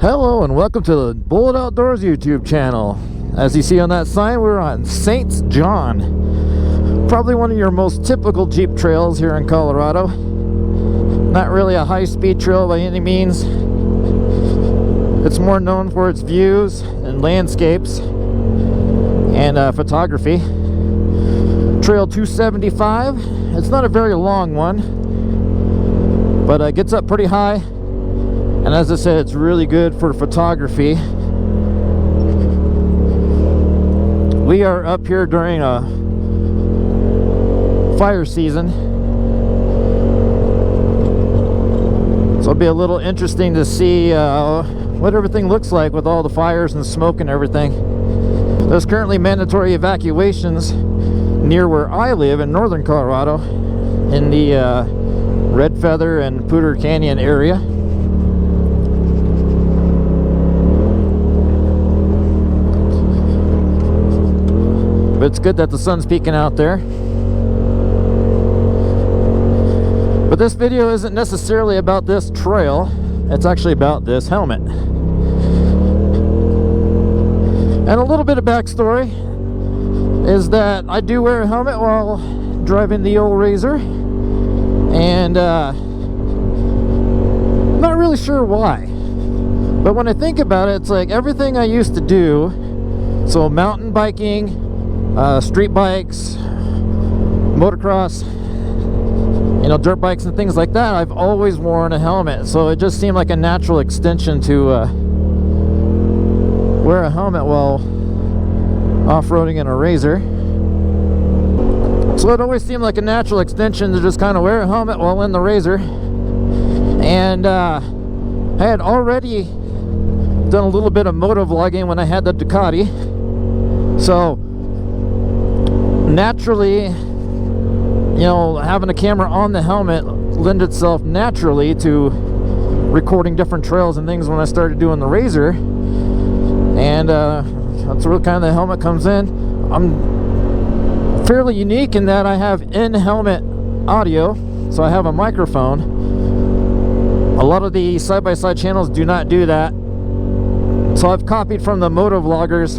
Hello and welcome to the Bullet Outdoors YouTube channel. As you see on that sign, we're on St. John. Probably one of your most typical Jeep trails here in Colorado. Not really a high-speed trail by any means. It's more known for its views and landscapes and photography. Trail 275. It's not a very long one, but it gets up pretty high. And as I said, it's really good for photography. We are up here during a fire season, so it'll be a little interesting to see what everything looks like with all the fires and smoke and everything. There's currently mandatory evacuations near where I live in northern Colorado, in the Red Feather and Poudre Canyon area. But it's good that the sun's peeking out there. But this video isn't necessarily about this trail. It's actually about this helmet. And a little bit of backstory is that I do wear a helmet while driving the old Razor. And not really sure why. But when I think about it, it's like everything I used to do. So mountain biking, street bikes, motocross, dirt bikes and things like that, I've always worn a helmet. So it just seemed like a natural extension to wear a helmet while off-roading in a Razor. So it always seemed like a natural extension to just kind of wear a helmet while in the Razor. And I had already done a little bit of moto vlogging when I had the Ducati. So naturally, having a camera on the helmet lent itself naturally to recording different trails and things when I started doing the Razor. And that's where kind of the helmet comes in. I'm fairly unique in that I have in-helmet audio, so I have a microphone. A lot of the side-by-side channels do not do that, so I've copied from the moto vloggers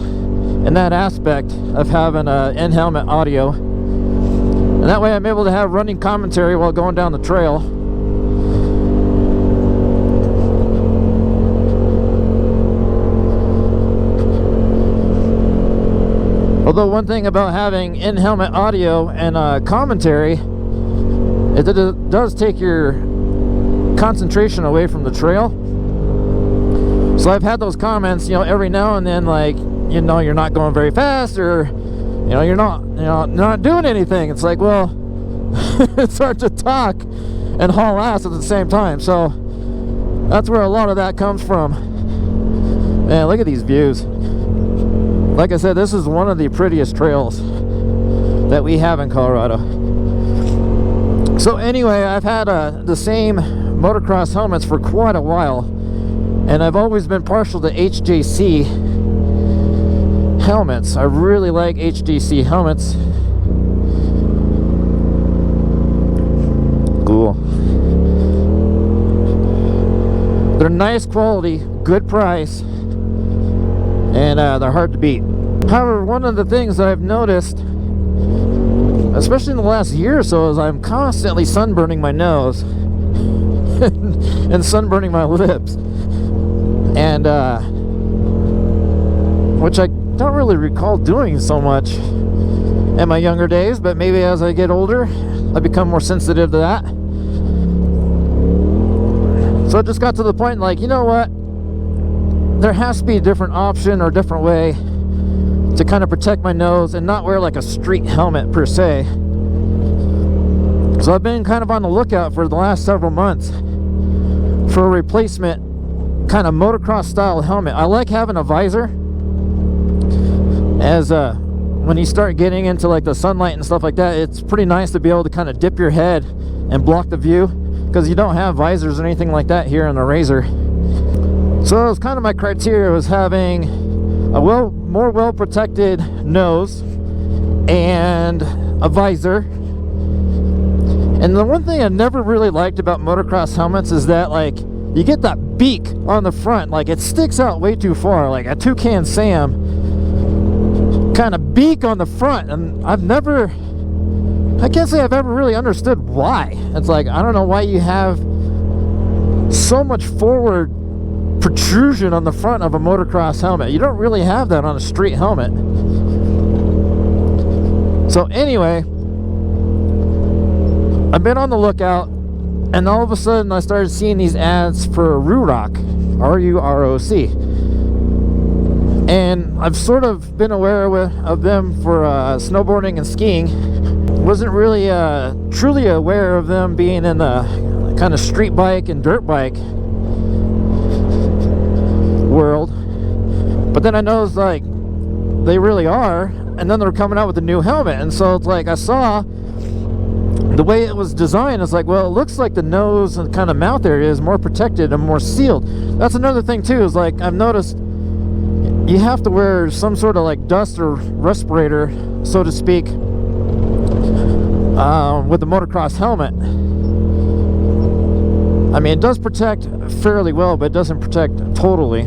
in that aspect of having in-helmet audio, and that way I'm able to have running commentary while going down the trail. Although one thing about having in-helmet audio and commentary is that it does take your concentration away from the trail. So I've had those comments, every now and then, like, you're not going very fast, or you're not doing anything. It's like, well, it's hard to talk and haul ass at the same time. So that's where a lot of that comes from. Man, look at these views. Like I said, this is one of the prettiest trails that we have in Colorado. So anyway, I've had the same motocross helmets for quite a while, and I've always been partial to HJC helmets. I really like HJC helmets. Cool. They're nice quality, good price, and they're hard to beat. However, one of the things that I've noticed, especially in the last year or so, is I'm constantly sunburning my nose and sunburning my lips, and which I don't really recall doing so much in my younger days, but maybe as I get older I become more sensitive to that. So it just got to the point, like, you know what, there has to be a different option or a different way to kind of protect my nose and not wear like a street helmet per se. So I've been kind of on the lookout for the last several months for a replacement kind of motocross style helmet. I like having a visor, as when you start getting into like the sunlight and stuff like that, it's pretty nice to be able to kind of dip your head and block the view, because you don't have visors or anything like that here in the Razor. So it was kind of my criteria, was having a more well protected nose and a visor. And the one thing I never really liked about motocross helmets is that, like, you get that beak on the front, like it sticks out way too far, like a Toucan Sam kind of beak on the front. And I can't say I've ever really understood why. It's like, I don't know why you have so much forward protrusion on the front of a motocross helmet. You don't really have that on a street helmet. So anyway, I've been on the lookout, and all of a sudden I started seeing these ads for Ruroc, R-U-R-O-C. And I've sort of been aware of them for snowboarding and skiing. Wasn't really truly aware of them being in the kind of street bike and dirt bike world. But then I noticed, like, they really are, and then they're coming out with a new helmet. And so it's like, I saw the way it was designed. It's like, well, it looks like the nose and kind of mouth area is more protected and more sealed. That's another thing too, is like, I've noticed you have to wear some sort of like dust or respirator, so to speak, with the motocross helmet. I mean, it does protect fairly well, but it doesn't protect totally.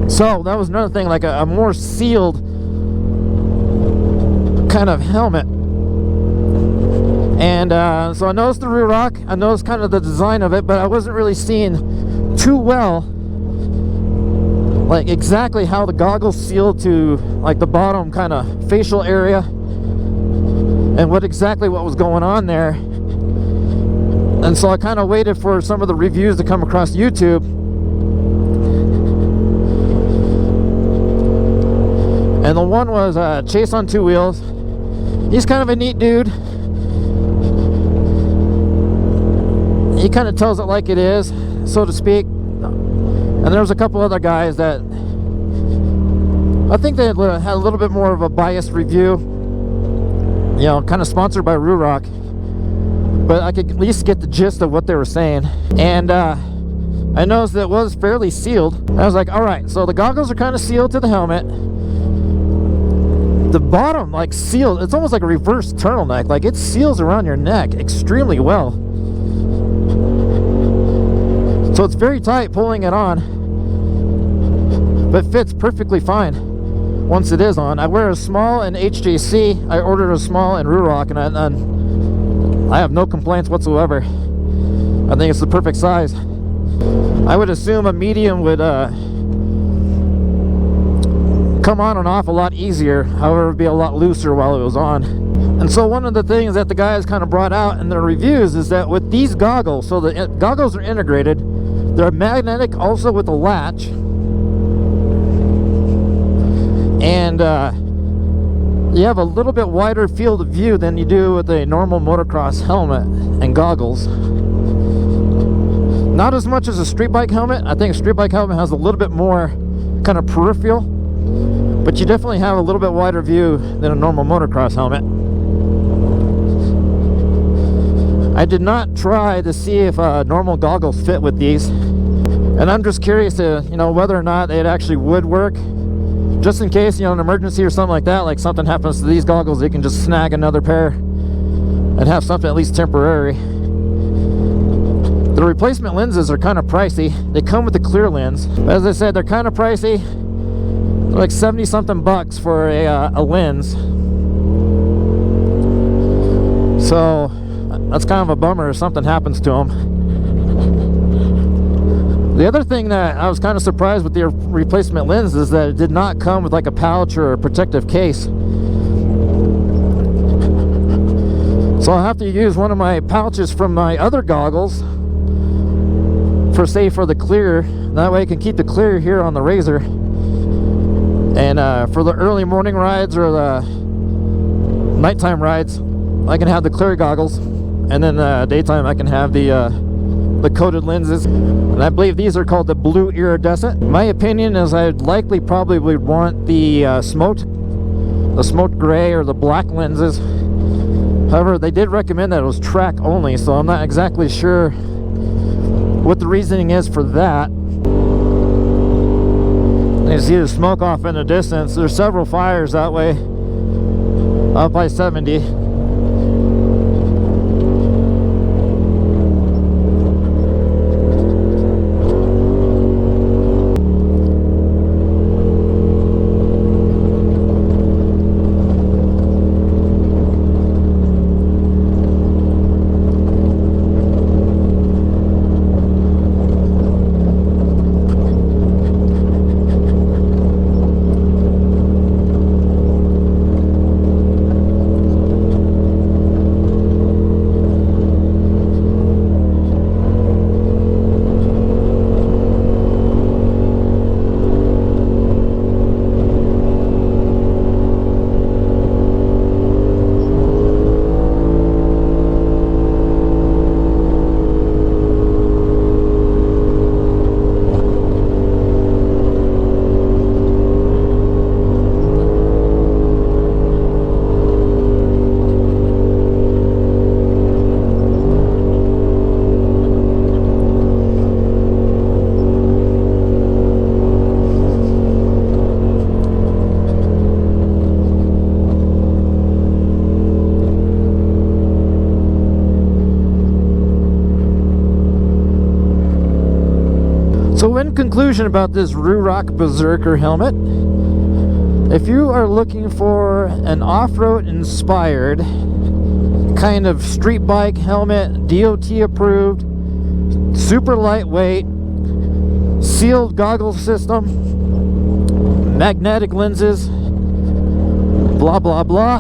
So that was another thing, like a more sealed kind of helmet. And so I noticed the Ruroc, I noticed kind of the design of it, but I wasn't really seeing too well, like exactly how the goggles sealed to like the bottom kind of facial area, and what was going on there. And so I kind of waited for some of the reviews to come across YouTube. And the one was Chase on Two Wheels. He's kind of a neat dude. He kind of tells it like it is, so to speak. And there was a couple other guys that I think they had a little bit more of a biased review, you know, kind of sponsored by Ruroc, but I could at least get the gist of what they were saying. And I noticed that it was fairly sealed. I was like, all right, so the goggles are kind of sealed to the helmet. The bottom, like, sealed. It's almost like a reverse turtleneck. Like, it seals around your neck extremely well. So it's very tight pulling it on, but fits perfectly fine once it is on. I wear a small in HJC. I ordered a small in Ruroc, and I have no complaints whatsoever. I think it's the perfect size. I would assume a medium would come on and off a lot easier, however, it would be a lot looser while it was on. And so one of the things that the guys kind of brought out in their reviews is that with these goggles, so the goggles are integrated, they're magnetic also with a latch, and you have a little bit wider field of view than you do with a normal motocross helmet and goggles. Not as much as a street bike helmet. I think a street bike helmet has a little bit more kind of peripheral, but you definitely have a little bit wider view than a normal motocross helmet. I did not try to see if normal goggles fit with these, and I'm just curious to, you know, whether or not it actually would work, just in case, you know, an emergency or something like that, like something happens to these goggles, you can just snag another pair and have something at least temporary. The replacement lenses are kind of pricey. They come with a clear lens, but as I said, they're kind of pricey. They're like 70 something bucks for a lens. So that's kind of a bummer if something happens to them. The other thing that I was kind of surprised with the replacement lens is that it did not come with like a pouch or a protective case. So I'll have to use one of my pouches from my other goggles for the clear. That way I can keep the clear here on the razor. And for the early morning rides or the nighttime rides, I can have the clear goggles. And then daytime I can have the coated lenses, and I believe these are called the blue iridescent. My opinion is I'd likely probably would want the smoked gray or the black lenses. However, they did recommend that it was track only, so I'm not exactly sure what the reasoning is for that. You see the smoke off in the distance. There's several fires that way up by 70. So in conclusion about this Ruroc Berserker helmet, if you are looking for an off-road inspired kind of street bike helmet, DOT approved, super lightweight, sealed goggle system, magnetic lenses, blah blah blah,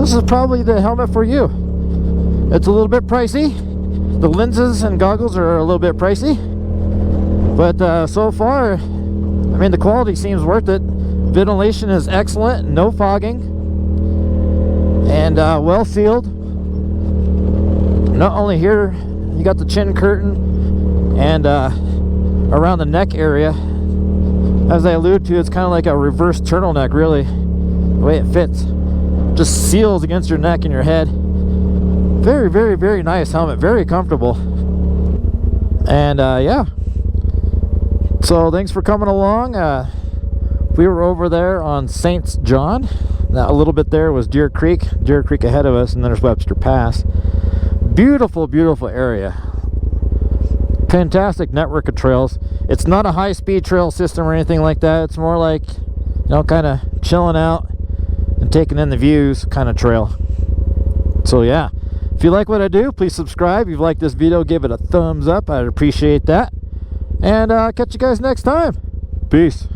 this is probably the helmet for you. It's a little bit pricey. The lenses and goggles are a little bit pricey, but so far, I mean, the quality seems worth it. Ventilation is excellent, no fogging, and well sealed. Not only here, you got the chin curtain and around the neck area. As I alluded to, it's kind of like a reverse turtleneck, really, the way it fits. Just seals against your neck and your head. Very, very, very nice helmet, very comfortable. And yeah, so thanks for coming along. We were over there on St. John. Now, a little bit there was Deer Creek ahead of us, and then there's Webster Pass. Beautiful, beautiful area. Fantastic network of trails. It's not a high-speed trail system or anything like that. It's more like, you know, kind of chilling out and taking in the views kind of trail. So yeah, if you like what I do, please subscribe. If you like this video, give it a thumbs up. I'd appreciate that. And catch you guys next time. Peace.